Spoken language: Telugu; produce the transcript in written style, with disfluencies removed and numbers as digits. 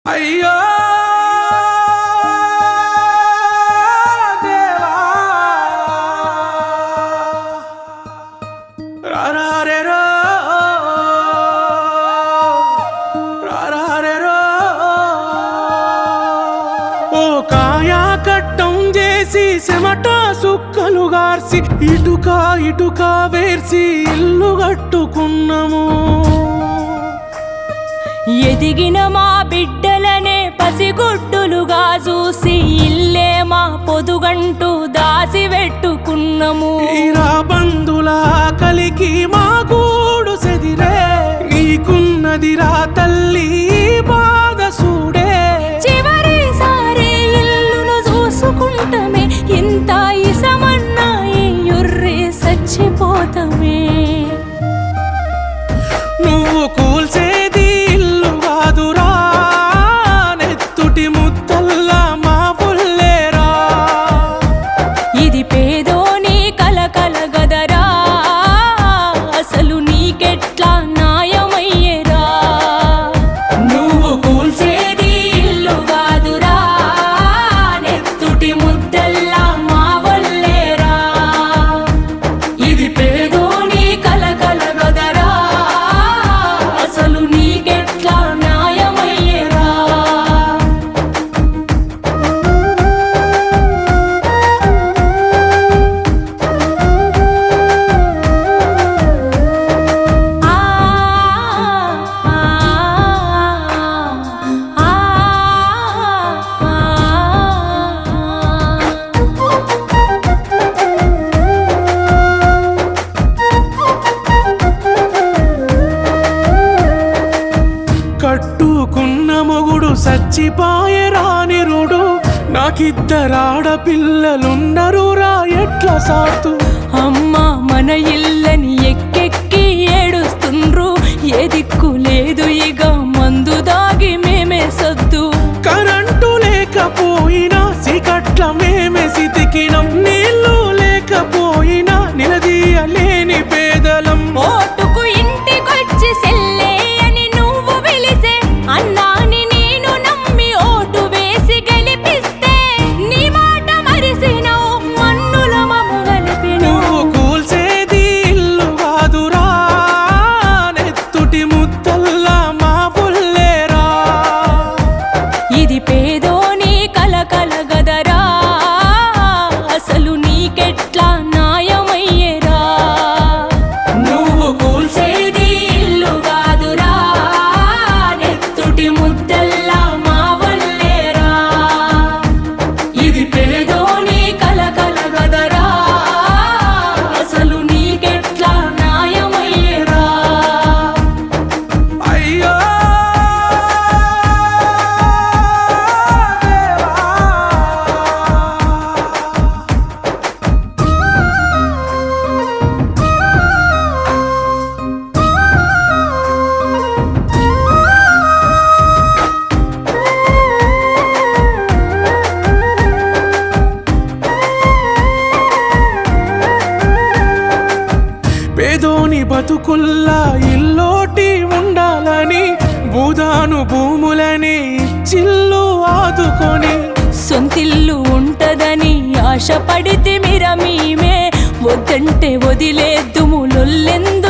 అయ్యో దేవా రారారేరో రారారేరో ఓ కాయా కట్టం చేసి చెమట సుక్కలు గార్సి ఇటుక వేర్సి ఇల్లు కట్టుకున్నాము. ఎదిగిన మా బిడ్డలనే పసిగుడ్డులుగా చూసి ఇల్లే మా పొదుగంటూ దాసి పెట్టుకున్నాము. ఈరా బంధుల కలికి మా గూడు సెదిరే నీకున్నదిరా తల్లి బాధ సూడే. చివరిసారి ఇల్లును చూసుకుంటమే ఇంత ఇసమన్నా ఎర్రే చచ్చిపోతమే. నువ్వు కూల్చేది ఇల్లు కాదురా నెత్తుటి ముద్దల్లా మా పుల్లేరా. ఇది పేదోని కలకల గదరా అసలు నీకెట్లా న్యాయమయ్యేరా. నువ్వు కూల్చేది ఇల్లు కాదురా నెత్తుటి ముద్దల్లా మా వల్లేరా. ఇది పేదోని కలకల గదరా అసలు నీకెట్లా న్యాయమయ్యేరా. కట్టుకున్న మొగుడు సచ్చిపాయరా నిరుడు. నాకిద్దరాడపిల్లలుండరురా ఎట్లా సాతు. అమ్మ మన ఇల్లని ఎక్కెక్కి ఏడుస్తుండ్రు. ఏ దిక్కు లేదు ఇక మందు దాగి మేమే సద్దు. కరెంటు లేకపోయినా సికట్ల మేమే సితికినం. నీళ్లు లేకపోయినా నిలదీయలేని పేదలం. ఓటుకు ఇంటికొచ్చి సెల్లే అని నువ్వు పిలిసే అన్నాని నేను నమ్మి ఓటు వేసి గెలిపిస్తే నీ మాట మరిసినవు మన్నుల మమ్మ గలిపినవు. నువ్వు కూల్చేది ఇల్లు కాదురా నెత్తుటి ముద్దల్లా మా పుల్లేరా. ఇది పేదోని కలకల గదరా అసలు నీకెట్లా న్యాయమయ్యేరా. నువ్వు కూల్చేది ఇల్లు కాదురా నెత్తుటి ముద్దల్లా మా వల్లేరా. ఇది పేదోని కలకల గదరా అసలు నీకెట్లా న్యాయమయ్యేరా. అయ్యో పేదోని బతుకుల్లా ఇల్లోటి ఉండాలని భూదాను భూములని చిల్లు ఆదుకొని. సొంతిల్లు ఉంటదని ఆశపడితే మిరమీమే వద్దంటే వదిలేద్దుము లొల్లెందు